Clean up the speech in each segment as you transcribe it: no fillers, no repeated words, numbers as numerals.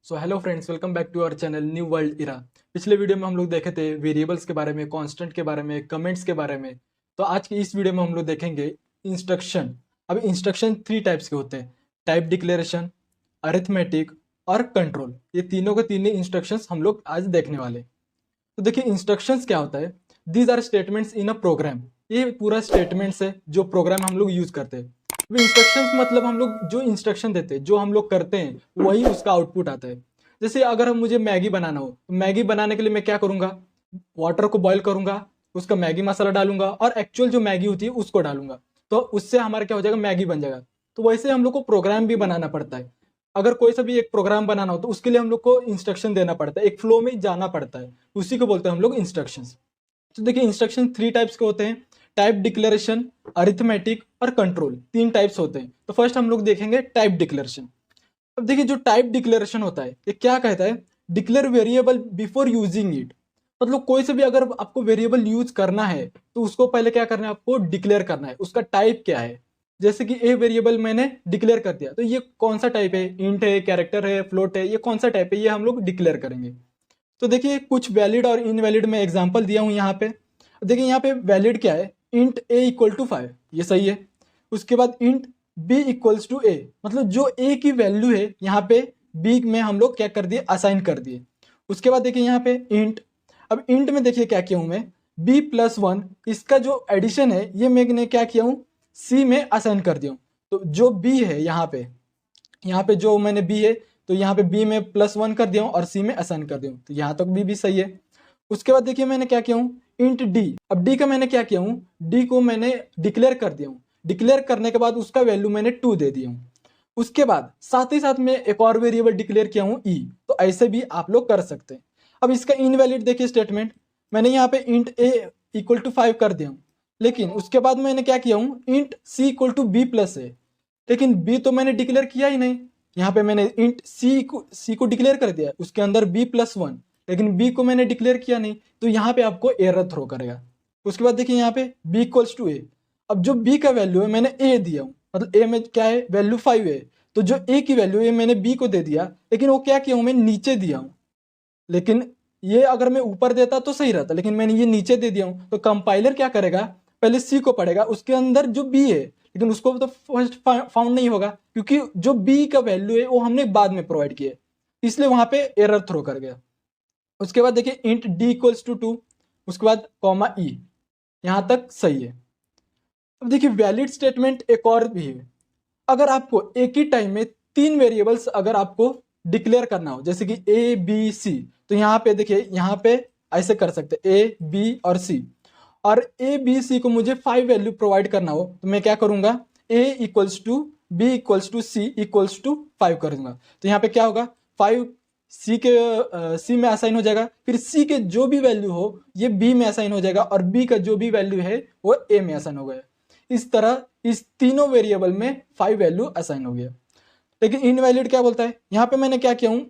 So hello friends, welcome back to our channel new world era. पिछले video में हम लोग देखे थे वेरिएबल्स के बारे में, कांस्टेंट के बारे में, कमेंट्स के बारे में। तो आज की इस वीडियो में हम लोग देखेंगे इंस्ट्रक्शन। अब इंस्ट्रक्शन 3 टाइप्स के होते हैं: टाइप डिक्लेरेशन, अरिथमेटिक और कंट्रोल। ये तीनों के तीनों इंस्ट्रक्शंस हम लोग आज देखने वाले। तो देखिए, इंस्ट्रक्शंस क्या होता है? These are statements in a program. ये पूरा स्टेटमेंट्स है जो प्रोग्राम हम लोग यूज करते हैं। वो इंस्ट्रक्शंस मतलब हम लोग जो इंस्ट्रक्शन देते हैं, जो हम लोग करते हैं, वही उसका आउटपुट आता है। जैसे अगर हम मुझे मैगी बनाना हो, तो मैगी बनाने के लिए मैं क्या करूंगा? वाटर को बॉईल करूंगा, उसका मैगी मसाला डालूंगा और एक्चुअल जो मैगी होती है उसको डालूंगा। तो उससे हमारा क्या हो जाएगा? मैगी बन जाएगा। तो वैसे हम लोग को प्रोग्राम भी बनाना पड़ता है। अगर कोई सा भी एक प्रोग्राम बनाना हो तो उसके लिए हम लोग को इंस्ट्रक्शन देना पड़ता है, एक फ्लो में जाना पड़ता है। उसी को बोलते हैं हम लोग इंस्ट्रक्शंस। तो देखिए, इंस्ट्रक्शन 3 टाइप्स के होते हैं: टाइप डिक्लेरेशन, अरिथमेटिक और कंट्रोल। 3 टाइप्स होते हैं। तो फर्स्ट हम लोग देखेंगे टाइप डिक्लेरेशन। अब देखिए, जो टाइप डिक्लेरेशन होता है ये क्या कहता है? Declare variable before using it. मतलब कोई से भी अगर आपको वेरिएबल यूज करना है तो उसको पहले क्या करना है? आपको डिक्लेयर करना है उसका टाइप क्या है। जैसे कि ए वेरिएबल मैंने डिक्लेयर कर दिया, तो ये कौन सा टाइप है? इंट है, कैरेक्टर है, फ्लोट है, ये कौन सा टाइप है? ये हम लोग डिक्लेयर करेंगे। तो देखिए, कुछ वैलिड और इनवैलिड में एग्जांपल दिया हूं यहाँ पे। देखिए यहाँ पे वैलिड क्या है? इंट ए इक्वल टू 5, ये सही है। उसके बाद इंट बी इक्वल्स टू ए, मतलब जो ए की वैल्यू है यहाँ पे बी में हम लोग क्या कर दिए? असाइन कर दिए। उसके बाद देखिए यहाँ पे इंट, अब इंट में देखिए क्या किया हूं मैं? b+1, इसका जो एडिशन है ये मैंने क्या किया हूँ? सी में असाइन कर दिया हूँ। तो जो बी है यहाँ पे जो मैंने बी है, तो यहाँ पे बी में +1 कर दिया हूँ और सी में असाइन कर दिया हूँ। तो यहाँ तक भी सही है। उसके बाद देखिए मैंने क्या किया हूँ? Int D. अब डी का मैंने क्या किया हूँ? डी को मैंने डिक्लेयर कर दिया हूँ। डिक्लेयर करने के बाद उसका वैल्यू मैंने 2 दे दिया हूँ। उसके बाद साथ ही साथ में एक और वेरिएबल डिक्लेयर किया हूँ ई। तो ऐसे भी आप लोग कर सकते हैं। अब इसका इनवैलिड देखिए स्टेटमेंट, मैंने यहाँ पे इंट ए इक्वल टू 5 कर दिया हूँ, लेकिन उसके बाद मैंने क्या किया हूँ? इंट C equal to B plus A. लेकिन बी तो मैंने डिक्लेयर किया ही नहीं। यहाँ पे मैंने इंट सी को डिक्लेयर कर दिया, उसके अंदर b+1, लेकिन बी को मैंने डिक्लेयर किया नहीं। तो यहाँ पे आपको एरर थ्रो करेगा। उसके बाद देखिए यहाँ पे b इक्वल्स टू ए। अब जो b का वैल्यू है मैंने a दिया हूँ, मतलब a में क्या है? वैल्यू 5 है। तो जो a की वैल्यू है मैंने b को दे दिया, लेकिन वो क्या किया हूँ? मैं नीचे दिया हूँ। लेकिन ये अगर मैं ऊपर देता तो सही रहता, लेकिन मैंने ये नीचे दे दिया हूँ। तो कंपाइलर क्या करेगा? पहले सी को पढ़ेगा, उसके अंदर जो बी है, लेकिन उसको तो फर्स्ट फाउंड नहीं होगा, क्योंकि जो बी का वैल्यू है वो हमने बाद में प्रोवाइड किया, इसलिए वहां पे एरर थ्रो कर गया। उसके बाद देखिए इंट डी इक्वल्स टू 2, उसके बाद कॉमा ई, यहां तक सही है। अब देखिए वैलिड स्टेटमेंट एक और भी है। अगर आपको एक ही टाइम में 3 वेरिएबल्स अगर आपको डिक्लेयर करना हो, जैसे कि ए बी सी, तो यहाँ पे देखिए, यहाँ पे ऐसे कर सकते ए बी और सी। और ए बी सी को मुझे 5 वैल्यू प्रोवाइड करना हो तो मैं क्या करूंगा? A equals to B equals to C equals to 5 कर दूंगा। तो यहाँ पे क्या होगा? 5 सी में असाइन हो जाएगा, फिर सी के जो भी वैल्यू हो ये बी में असाइन हो जाएगा, और बी का जो भी वैल्यू है वो ए में असाइन हो गया। इस तरह इस तीनों वेरिएबल में 5 वैल्यू असाइन हो गया। लेकिन इनवैलिड क्या बोलता है? यहाँ पे मैंने क्या किया हूँ?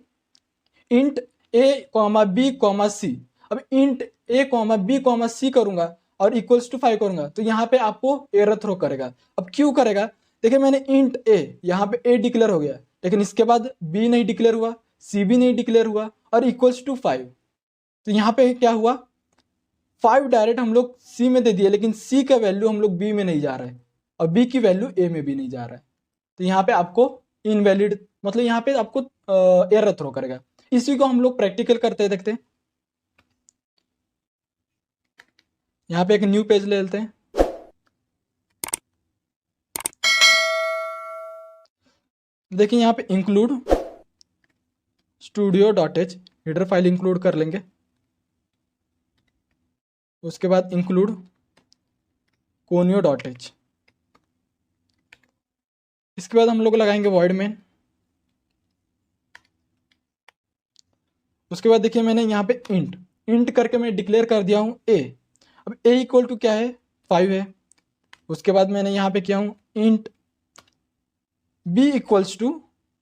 इंट ए कॉमा बी कॉमा सी। अब इंट ए कॉमा बी कॉमा सी करूंगा और इक्वल्स टू 5 करूंगा, तो यहाँ पे आपको एरर थ्रो करेगा। अब क्यों करेगा? देखिए मैंने इंट ए, यहाँ पे ए डिक्लेयर हो गया, लेकिन इसके बाद बी नहीं डिक्लेयर हुआ, सी भी नहीं डिक्लेयर हुआ, और इक्वल्स टू 5। तो यहाँ पे क्या हुआ? 5 डायरेक्ट हम लोग सी में दे दिए, लेकिन सी का वैल्यू हम लोग बी में नहीं जा रहा है, और बी की वैल्यू ए में भी नहीं जा रहा है। तो यहाँ पे आपको इनवैलिड, मतलब यहाँ पे आपको एरर थ्रो करेगा। इसी को हम लोग प्रैक्टिकल करते देखते हैं। यहाँ पे एक न्यू पेज ले लेते हैं। देखिए यहाँ पे include studio.h header file include कर लेंगे। उसके बाद इंक्लूड conio.h। इसके बाद हम लोग लगाएंगे void main। उसके बाद देखिए मैंने यहाँ पे इंट करके मैं डिक्लेयर कर दिया हूँ ए। अब ए इक्वल टू क्या है? 5 है। उसके बाद मैंने यहाँ पे किया हूँ इंट बी इक्वल्स टू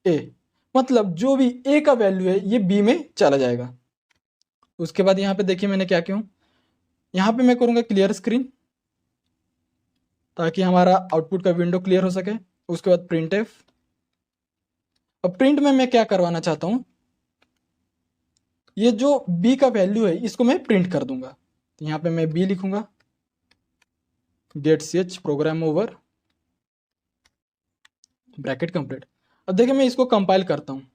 ए, मतलब जो भी ए का वैल्यू है ये बी में चला जाएगा। उसके बाद यहाँ पे देखिए मैंने क्या किया हूँ? यहाँ पे मैं करूँगा क्लियर स्क्रीन, ताकि हमारा आउटपुट का विंडो क्लियर हो सके। उसके बाद प्रिंट एफ। अब प्रिंट में मैं क्या करवाना चाहता हूँ? ये जो b का वैल्यू है इसको मैं प्रिंट कर दूंगा। तो यहाँ पे मैं b लिखूंगा, get ch program over, bracket complete. अब देखिए मैं इसको कंपाइल करता हूँ।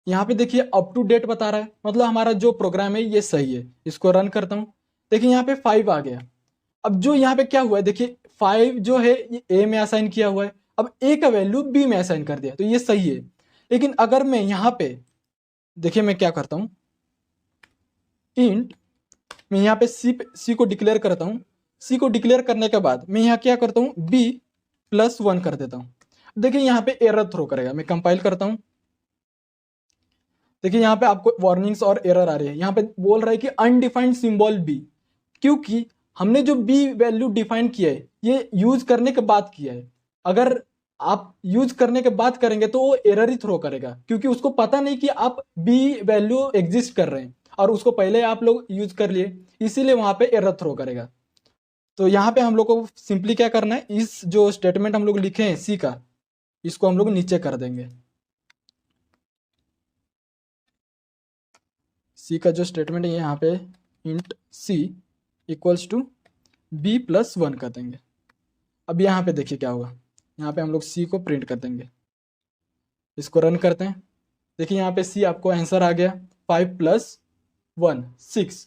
यहाँ पे देखिए अप टू डेट बता रहा है, मतलब हमारा जो प्रोग्राम है ये सही है। इसको रन करता हूँ, देखिए यहाँ पे 5 आ गया। अब जो यहाँ पे क्या हुआ है देखिए 5 जो है ये ए में असाइन किया हुआ है, अब ए का वैल्यू बी में असाइन कर दिया, तो ये सही है। लेकिन अगर मैं यहाँ पे देखिए मैं क्या करता हूँ, इंट मैं यहाँ पे सी को डिक्लेयर करता हूँ। सी को डिक्लेयर करने के बाद मैं यहाँ क्या करता हूँ, बी प्लस 1 कर देता हूँ। देखिए यहाँ पे एरर थ्रो करेगा। मैं कंपाइल करता हूँ, देखिए यहाँ पे आपको वार्निंग्स और एरर आ रही है। यहाँ पे बोल रहा है कि अनडिफाइंड सिंबल बी, क्योंकि हमने जो बी वैल्यू डिफाइन किया है ये यूज करने के बाद किया है। अगर आप यूज करने के बाद करेंगे तो वो एरर ही थ्रो करेगा, क्योंकि उसको पता नहीं कि आप बी वैल्यू एग्जिस्ट कर रहे हैं और उसको पहले आप लोग यूज कर लिए, इसीलिए वहां पे एरर थ्रो करेगा। तो यहाँ पे हम लोग को सिंपली क्या करना है, इस जो स्टेटमेंट हम लोग लिखे हैं सी का, इसको हम लोग नीचे कर देंगे। सी का जो स्टेटमेंट है यहाँ पे int C equals to B plus 1 कर देंगे। अब यहाँ पे देखिए क्या होगा, यहाँ पे हम लोग सी को प्रिंट कर देंगे। इसको रन करते हैं, देखिए यहाँ पे सी आपको आंसर आ गया 5 प्लस 1 6।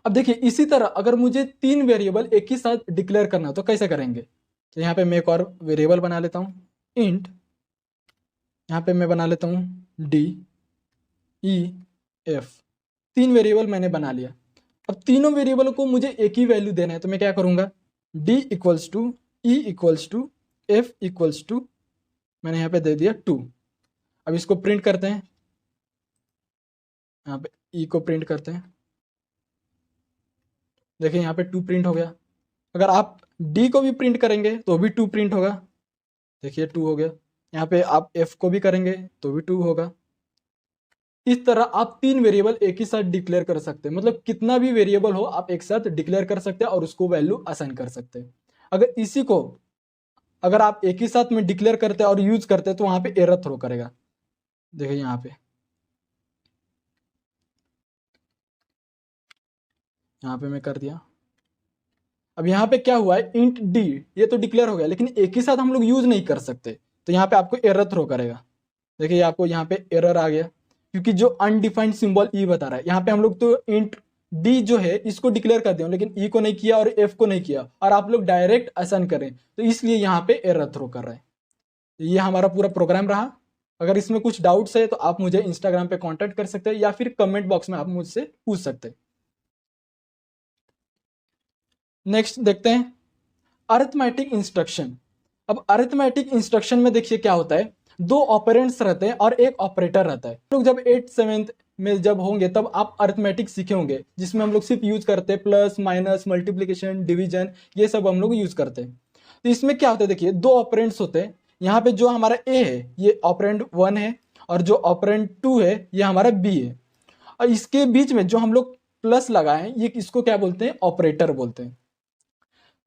अब देखिए इसी तरह अगर मुझे 3 वेरिएबल एक ही साथ डिक्लेयर करना हो तो कैसे करेंगे। तो यहाँ पे मैं एक और वेरिएबल बना लेता हूँ, इंट यहाँ पे मैं बना लेता हूँ डी ई एफ। 3 वेरिएबल मैंने बना लिया। अब तीनों वेरिएबल को मुझे एक ही वैल्यू देना है, तो मैं क्या करूँगा, D equals to E equals to F equals to, मैंने यहाँ पे दे दिया 2। अब इसको प्रिंट करते हैं, यहाँ पे ई को प्रिंट करते हैं, देखिए यहाँ पे 2 प्रिंट हो गया। अगर आप डी को भी प्रिंट करेंगे तो भी 2 प्रिंट होगा, देखिए 2 हो गया। यहाँ पे आप एफ को भी करेंगे तो भी 2 होगा। इस तरह आप 3 वेरिएबल एक ही साथ डिक्लेयर कर सकते हैं, मतलब कितना भी वेरिएबल हो आप एक साथ डिक्लेयर कर सकते हैं और उसको वैल्यू असाइन कर सकते हैं। अगर इसी को अगर आप एक ही साथ में डिक्लेयर करते हैं और यूज करते हैं तो वहां पे एरर थ्रो करेगा। देखिए यहाँ पे मैं कर दिया। अब यहाँ पे क्या हुआ है, इंट डी ये तो डिक्लेयर हो गया, लेकिन एक ही साथ हम लोग यूज नहीं कर सकते, तो यहाँ पे आपको एरर थ्रो करेगा। देखिए आपको यहाँ पे एरर आ गया, क्योंकि जो अनडिफाइंड सिंबल ई बता रहा है। यहाँ पे हम लोग तो इंट डी जो है इसको डिक्लेयर कर दिया, लेकिन ई को नहीं किया और एफ को नहीं किया, और आप लोग डायरेक्ट असाइन करें, तो इसलिए यहाँ पे एरर थ्रो कर रहे हैं। ये हमारा पूरा प्रोग्राम रहा। अगर इसमें कुछ डाउट्स है तो आप मुझे इंस्टाग्राम पे कांटेक्ट कर सकते हैं या फिर कमेंट बॉक्स में आप मुझसे पूछ सकते हैं। नेक्स्ट देखते हैं अरिथमेटिक इंस्ट्रक्शन। अब अरिथमेटिक इंस्ट्रक्शन में देखिए क्या होता है, 2 ऑपरेंड्स रहते हैं और एक ऑपरेटर रहता है। लोग जब 8th 7th में जब होंगे तब आप अरिथमेटिक सीखे होंगे, जिसमें हम लोग सिर्फ यूज करते हैं प्लस माइनस मल्टीप्लीकेशन डिवीजन, ये सब हम लोग यूज करते हैं। तो इसमें क्या होता है, देखिए 2 ऑपरेंड्स होते हैं। यहाँ पे जो हमारा ए है ये ऑपरेंड 1 है, और जो ऑपरेंड 2 है ये हमारा बी है। और इसके बीच में जो हम लोग प्लस लगाए ये इसको क्या बोलते हैं, ऑपरेटर बोलते हैं।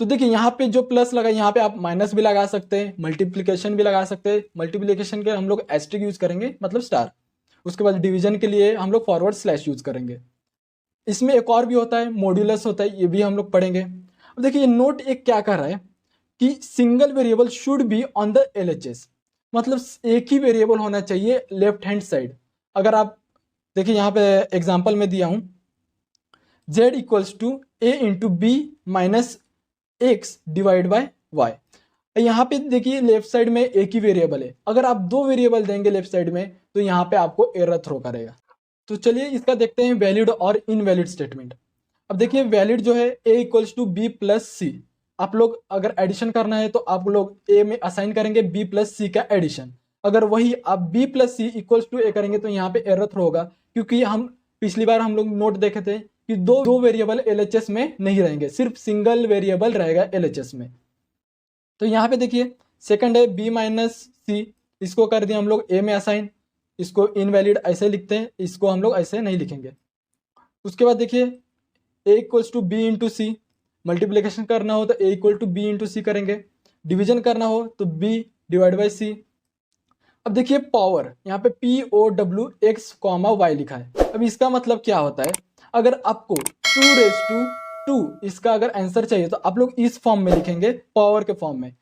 तो देखिए यहाँ पे जो प्लस लगा, यहाँ पे आप माइनस भी लगा सकते हैं, मल्टीप्लिकेशन भी लगा सकते हैं। मल्टीप्लिकेशन के हम लोग एस्ट्रिक यूज करेंगे, मतलब स्टार। उसके बाद डिवीजन के लिए हम लोग फॉरवर्ड स्लैश यूज करेंगे। इसमें एक और भी होता है, मॉड्यूलस होता है, ये भी हम लोग पढ़ेंगे। अब देखिए नोट एक क्या कर रहा है कि single variable should be on the LHS, मतलब एक ही वेरिएबल होना चाहिए लेफ्ट हैंड साइड। अगर आप देखिए यहाँ पे एग्जाम्पल में दिया हूं, z equals to A into B minus X divide by Y. यहाँ पे देखिए लेफ्ट साइड में एक ही वेरिएबल है, अगर आप 2 वेरिएबल देंगे लेफ्ट साइड में तो यहाँ पे आपको एरर थ्रो करेगा। तो चलिए इसका देखते हैं वैलिड और इनवैलिड स्टेटमेंट। अब देखिए वैलिड जो है ए इक्वल्स टू बी प्लस सी। आप लोग अगर एडिशन करना है तो आप लोग ए में असाइन करेंगे बी प्लस सी का एडिशन। अगर वही आप B plus C equals to A करेंगे तो यहाँ पे एरर थ्रो होगा, क्योंकि हम पिछली बार हम लोग नोट देखे थे कि दो वेरिएबल एलएचएस में नहीं रहेंगे, सिर्फ सिंगल वेरिएबल रहेगा एलएचएस में। तो यहाँ पे देखिए सेकंड है बी माइनस सी, इसको कर दिया हम लोग ए में असाइन। इसको इनवैलिड ऐसे लिखते हैं, इसको हम लोग ऐसे नहीं लिखेंगे। उसके बाद देखिए A equals to B into C, multiplication करना हो तो A equal to B into C करेंगे, डिवीजन करना हो तो बी डिवाइड बाई सी। अब देखिए पावर, यहाँ पे POWX, Y लिखा है। अब इसका मतलब क्या होता है, अगर आपको 2 इसका अगर आंसर चाहिए तो आप लोग इस फॉर्म में लिखेंगे, पावर के फॉर्म में,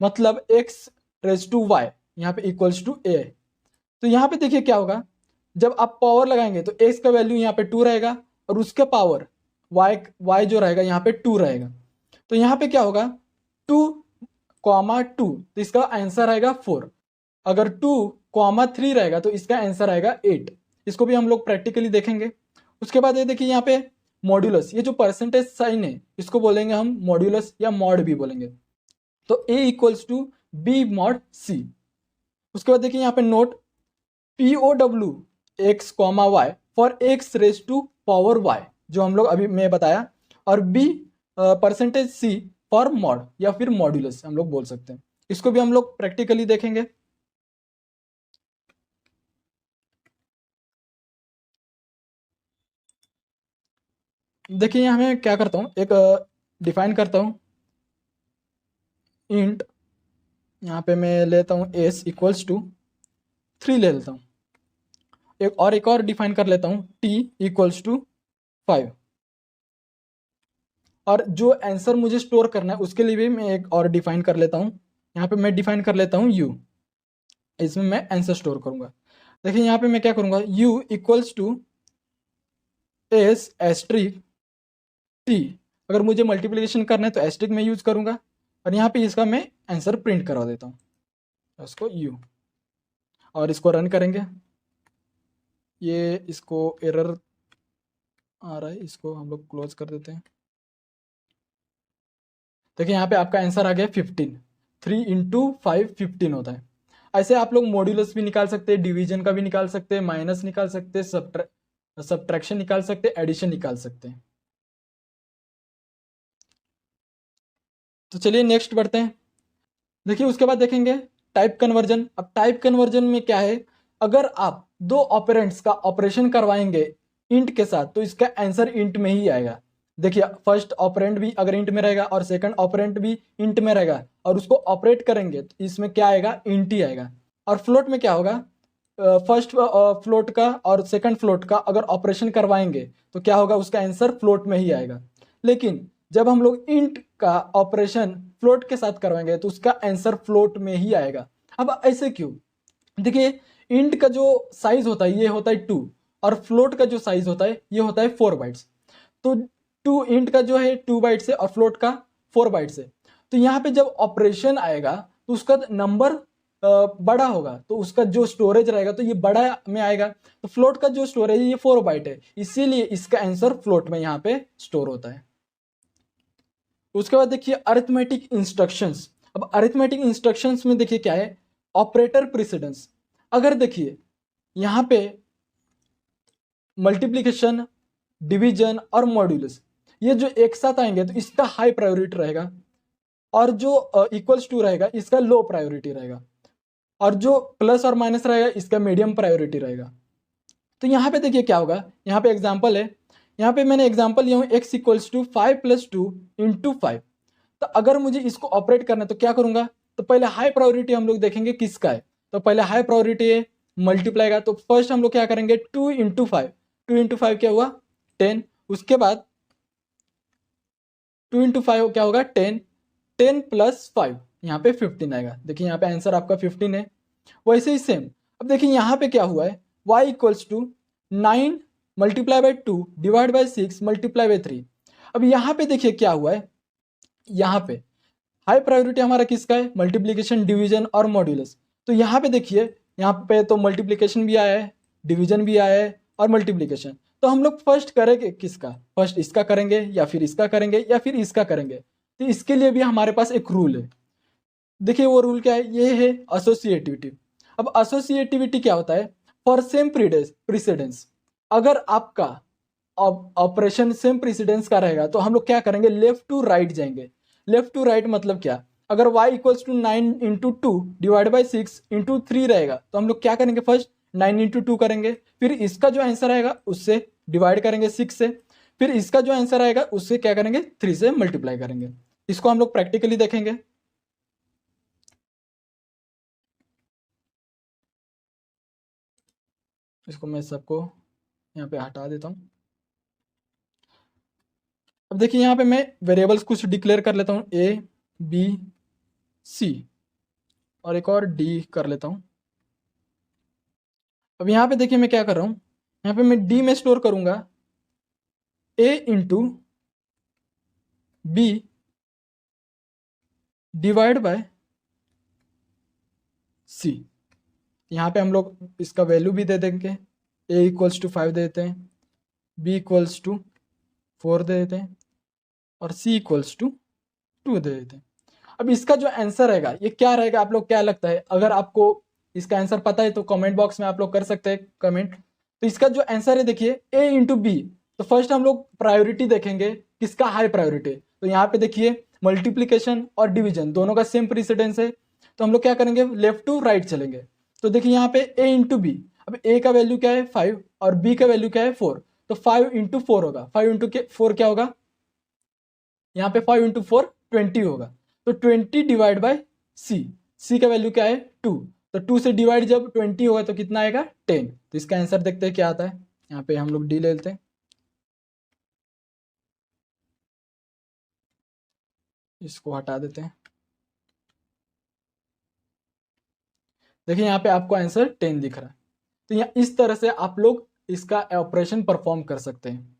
मतलब X⁻Y यहाँ पे इक्वल्स टू A। तो यहाँ पे देखिए क्या होगा, जब आप पावर लगाएंगे तो x का वैल्यू यहाँ पे 2 रहेगा और उसके पावर y जो रहेगा यहाँ पे 2 रहेगा। तो यहाँ पे क्या होगा, 2, 2, तो इसका आंसर आएगा 4। अगर 2, 3 रहेगा तो इसका आंसर आएगा 8। इसको भी हम लोग प्रैक्टिकली देखेंगे। उसके बाद ये देखिए यहाँ पे मॉड्यूलस, ये जो परसेंटेज साइन है इसको बोलेंगे हम मॉड्यूलस या मॉड भी बोलेंगे। तो A equals to B mod C। उसके बाद देखिए यहाँ पे नोट, POWX, फॉर X⁻Y जो हम लोग अभी मैं बताया, और B%C फॉर मॉड या फिर मॉड्यूलस हम लोग बोल सकते हैं। इसको भी हम लोग प्रैक्टिकली देखेंगे। देखिए यहाँ मैं क्या करता हूँ, एक डिफाइन करता हूँ इंट, यहाँ पे मैं लेता हूँ S इक्वल्स टू 3 ले लेता हूँ। एक और डिफाइन कर लेता हूँ T इक्वल्स टू 5। और जो आंसर मुझे स्टोर करना है उसके लिए भी मैं एक और डिफाइन कर लेता हूँ। यहाँ पे मैं डिफाइन कर लेता हूँ U, इसमें मैं आंसर स्टोर करूँगा। देखिए यहाँ पे मैं क्या करूँगा, U इक्वल्स टू S*T। अगर मुझे मल्टीप्लिकेशन करना है तो एस्ट्रिक में यूज करूँगा, और यहाँ पे इसका मैं आंसर प्रिंट करवा देता हूँ, इसको U, और इसको रन करेंगे। ये इसको एरर आ रहा है, इसको हम लोग क्लोज कर देते हैं। देखिए यहाँ पे आपका आंसर आ गया 15। 3 इंटू 5 15 होता है। ऐसे आप लोग मॉड्यूलस भी निकाल सकते हैं, डिवीजन का भी निकाल सकते हैं, माइनस निकाल सकते हैं, सब्ट्रैक्शन निकाल सकते हैं, एडिशन निकाल सकते हैं। तो चलिए नेक्स्ट बढ़ते हैं। देखिए उसके बाद देखेंगे टाइप कन्वर्जन। अब टाइप कन्वर्जन में क्या है, अगर आप दो ऑपरेंट्स का ऑपरेशन करवाएंगे इंट के साथ तो इसका आंसर इंट में ही आएगा। देखिए फर्स्ट ऑपरेंट भी अगर इंट में रहेगा और सेकंड ऑपरेंट भी इंट में रहेगा और उसको ऑपरेट करेंगे तो इसमें क्या आएगा, इंट ही आएगा। और फ्लोट में क्या होगा, फर्स्ट फ्लोट का और सेकंड फ्लोट का अगर ऑपरेशन करवाएंगे तो क्या होगा, उसका आंसर फ्लोट में ही आएगा। लेकिन जब हम लोग इंट का ऑपरेशन फ्लोट के साथ करवाएंगे तो उसका आंसर फ्लोट में ही आएगा। अब ऐसे क्यों, देखिए इंट का जो साइज होता है ये होता है 2 और फ्लोट का जो साइज होता है ये होता है 4 बाइट्स। तो 2 इंट का जो है 2 बाइट्स है और फ्लोट का 4 बाइट्स है। तो यहाँ पे जब ऑपरेशन आएगा तो उसका नंबर बड़ा होगा तो उसका जो स्टोरेज रहेगा तो ये बड़ा में आएगा। तो फ्लोट का जो स्टोरेज है ये 4 बाइट है, इसीलिए इसका आंसर फ्लोट में यहाँ पे स्टोर होता है। उसके बाद देखिए अरिथमेटिक इंस्ट्रक्शंस। अब अरिथमेटिक इंस्ट्रक्शंस में देखिए क्या है, ऑपरेटर प्रेसिडेंस। अगर देखिए यहाँ पे मल्टीप्लिकेशन, डिवीजन और मॉड्यूलस ये जो एक साथ आएंगे तो इसका हाई प्रायोरिटी रहेगा, और जो इक्वल्स टू रहेगा इसका लो प्रायोरिटी रहेगा, और जो प्लस और माइनस रहेगा इसका मीडियम प्रायोरिटी रहेगा। तो यहाँ पे देखिए क्या होगा, यहाँ पे एग्जाम्पल है, यहाँ पे मैंने एग्जाम्पल लिया हूँ x इक्वल्स टू 5 + 2 × 5। तो अगर मुझे इसको ऑपरेट करना है तो क्या करूंगा, तो पहले हाई प्रायोरिटी हम लोग देखेंगे किसका है। तो पहले हाई प्रायोरिटी है मल्टीप्लाई का, तो फर्स्ट हम लोग क्या करेंगे 2 × 5। 2 × 5 क्या हुआ 10। उसके बाद 2 × 5 क्या होगा 10। 10 + 5 यहाँ पे 15 आएगा। देखिए यहाँ पे आंसर आपका 15 है। वैसे ही सेम अब देखिए यहाँ पे क्या हुआ है, y इक्वल्स टू 9 × 2 / 6 × 3। अब यहाँ पे देखिए क्या हुआ है, यहाँ पे हाई प्रायोरिटी हमारा किसका है, मल्टीप्लिकेशन, डिवीजन और मॉड्यूलस। तो यहाँ पे देखिए यहाँ पे तो मल्टीप्लिकेशन भी आया है, डिवीजन भी आया है और मल्टीप्लिकेशन। तो हम लोग फर्स्ट करेंगे किसका, फर्स्ट इसका करेंगे या फिर इसका करेंगे या फिर इसका करेंगे। तो इसके लिए भी हमारे पास एक रूल है। देखिए वो रूल क्या है, ये है एसोसिएटिविटी। अब एसोसिएटिविटी क्या होता है, फॉर सेम प्रीसिडेंस। अगर आपका ऑपरेशन सेम प्रीसिडेंस का रहेगा तो हम लोग क्या करेंगे, लेफ्ट टू राइट जाएंगे। लेफ्ट टू राइट मतलब क्या, अगर y इक्वल्स टू 9 × 2 / 6 × 3 रहेगा तो हम लोग क्या करेंगे, फर्स्ट 9 × 2 करेंगे, फिर इसका जो आंसर आएगा उससे डिवाइड करेंगे 6 से, फिर इसका जो आंसर आएगा उससे क्या करेंगे 3 से मल्टीप्लाई करेंगे। इसको हम लोग प्रैक्टिकली देखेंगे। इसको मैं सबको यहाँ पे हटा देता हूँ। अब देखिए यहाँ पे मैं वेरिएबल्स कुछ डिक्लेयर कर लेता हूँ, ए बी सी और एक और डी कर लेता हूँ। अब यहाँ पे देखिए मैं क्या कर रहा हूँ, यहाँ पे मैं डी में स्टोर करूंगा ए इंटू बी डिवाइड बाय सी। यहाँ पे हम लोग इसका वैल्यू भी दे देंगे, ए इक्वल्स टू 5 दे देते हैं, बी इक्वल्स टू 4 दे देते हैं और सी इक्वल्स टू 2 दे देते हैं। अब इसका जो आंसर रहेगा ये क्या रहेगा, आप लोग क्या लगता है? अगर आपको इसका आंसर पता है तो कमेंट बॉक्स में आप लोग कर सकते हैं कमेंट। तो इसका जो आंसर है देखिए ए इंटू बी। तो फर्स्ट हम लोग प्रायोरिटी देखेंगे, किसका हाई प्रायोरिटी। तो यहाँ पे देखिए मल्टीप्लीकेशन और डिवीजन दोनों का सेम प्रीसिडेंस है, तो हम लोग क्या करेंगे, लेफ्ट टू राइट चलेंगे। तो देखिए यहाँ पे ए इंटू बी, अब ए का वैल्यू क्या है 5 और बी का वैल्यू क्या है 4, तो 5 इंटू 4 होगा, 5 इंटू 4 क्या होगा, यहाँ पे 5 इंटू 4 20 होगा। तो 20 डिवाइड बाय सी, सी का वैल्यू क्या है 2, तो 2 से डिवाइड जब 20 होगा तो कितना आएगा 10। तो इसका आंसर देखते हैं क्या आता है। यहाँ पे हम लोग डी ले लेते हैं, इसको हटा देते हैं। देखिए यहाँ पे आपको आंसर 10 दिख रहा है। तो यहाँ इस तरह से आप लोग इसका ऑपरेशन परफॉर्म कर सकते हैं।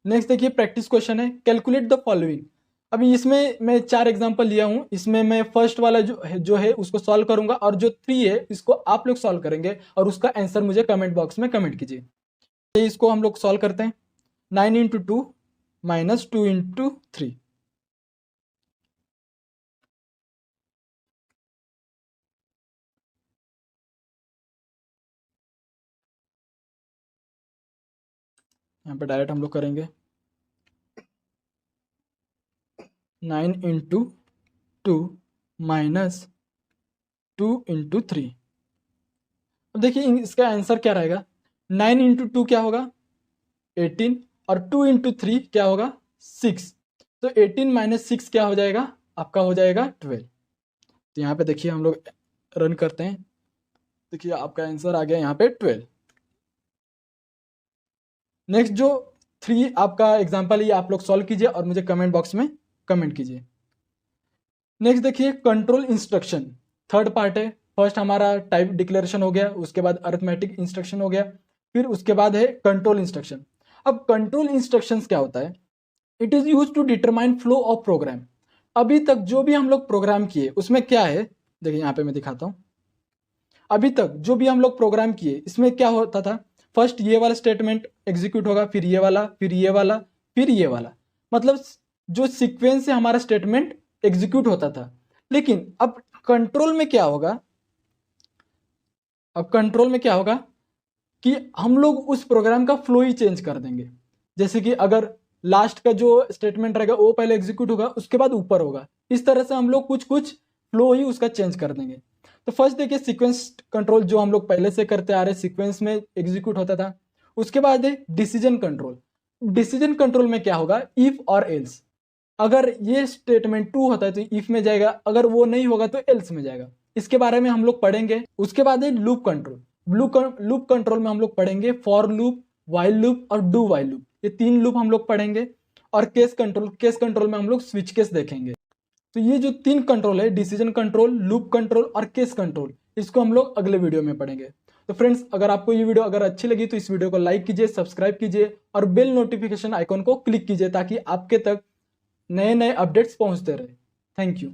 नेक्स्ट देखिए प्रैक्टिस क्वेश्चन है, कैलकुलेट द फॉलोइंग। अभी इसमें मैं 4 एग्जांपल लिया हूं, इसमें मैं फर्स्ट वाला जो है उसको सॉल्व करूंगा और जो 3 है इसको आप लोग सॉल्व करेंगे और उसका आंसर मुझे कमेंट बॉक्स में कमेंट कीजिए। इसको हम लोग सॉल्व करते हैं। 9 इंटू 2 माइनस 2 इंटू 3, यहाँ पे डायरेक्ट हम लोग करेंगे 9 इंटू 2 माइनस 2 इंटू 3। अब देखिए इसका आंसर क्या रहेगा, 9 इंटू 2 क्या होगा 18 और 2 इंटू 3 क्या होगा 6। तो 18 माइनस 6 क्या हो जाएगा, आपका हो जाएगा 12। तो यहाँ पे देखिए हम लोग रन करते हैं, देखिए आपका आंसर आ गया यहाँ पे 12। नेक्स्ट जो 3 आपका एग्जांपल है आप लोग सॉल्व कीजिए और मुझे कमेंट बॉक्स में कमेंट कीजिए। नेक्स्ट देखिए कंट्रोल इंस्ट्रक्शन, थर्ड पार्ट है। फर्स्ट हमारा टाइप डिक्लेरेशन हो गया, उसके बाद अरिथमेटिक इंस्ट्रक्शन हो गया, फिर उसके बाद है कंट्रोल इंस्ट्रक्शन। अब कंट्रोल इंस्ट्रक्शंस क्या होता है, it is use to determine flow of program. अभी तक जो भी हम लोग प्रोग्राम किए उसमें क्या है, देखिए यहाँ पे मैं दिखाता हूँ। अभी तक जो भी हम लोग प्रोग्राम किए इसमें क्या होता था, फर्स्ट ये वाला स्टेटमेंट एग्जीक्यूट होगा, फिर ये वाला, फिर ये वाला, फिर ये वाला, मतलब जो सीक्वेंस से हमारा स्टेटमेंट एग्जीक्यूट होता था। लेकिन अब कंट्रोल में क्या होगा, अब कंट्रोल में क्या होगा कि हम लोग उस प्रोग्राम का फ्लो ही चेंज कर देंगे। जैसे कि अगर लास्ट का जो स्टेटमेंट रहेगा वो पहले एग्जीक्यूट होगा, उसके बाद ऊपर होगा, इस तरह से हम लोग कुछ कुछ फ्लो ही उसका चेंज कर देंगे। तो फर्स्ट देखिए सीक्वेंस कंट्रोल जो हम लोग पहले से करते आ रहे, सीक्वेंस में एग्जीक्यूट होता था। उसके बाद है डिसीजन कंट्रोल। डिसीजन कंट्रोल में क्या होगा, इफ और एल्स। अगर ये स्टेटमेंट 2 होता है तो इफ में जाएगा, अगर वो नहीं होगा तो एल्स में जाएगा। इसके बारे में हम लोग पढ़ेंगे। उसके बाद है लूप कंट्रोल। लूप कंट्रोल में हम लोग पढ़ेंगे फॉर लूप, वाइल लूप और डू वाइल लूप, ये 3 लूप हम लोग पढ़ेंगे। और केस कंट्रोल में हम लोग स्विच केस देखेंगे। तो ये जो 3 कंट्रोल है, डिसीजन कंट्रोल, लूप कंट्रोल और केस कंट्रोल, इसको हम लोग अगले वीडियो में पढ़ेंगे। तो फ्रेंड्स अगर आपको ये वीडियो अगर अच्छी लगी तो इस वीडियो को लाइक कीजिए, सब्सक्राइब कीजिए और बेल नोटिफिकेशन आइकॉन को क्लिक कीजिए ताकि आपके तक नए नए अपडेट्स पहुंचते रहे। Thank you.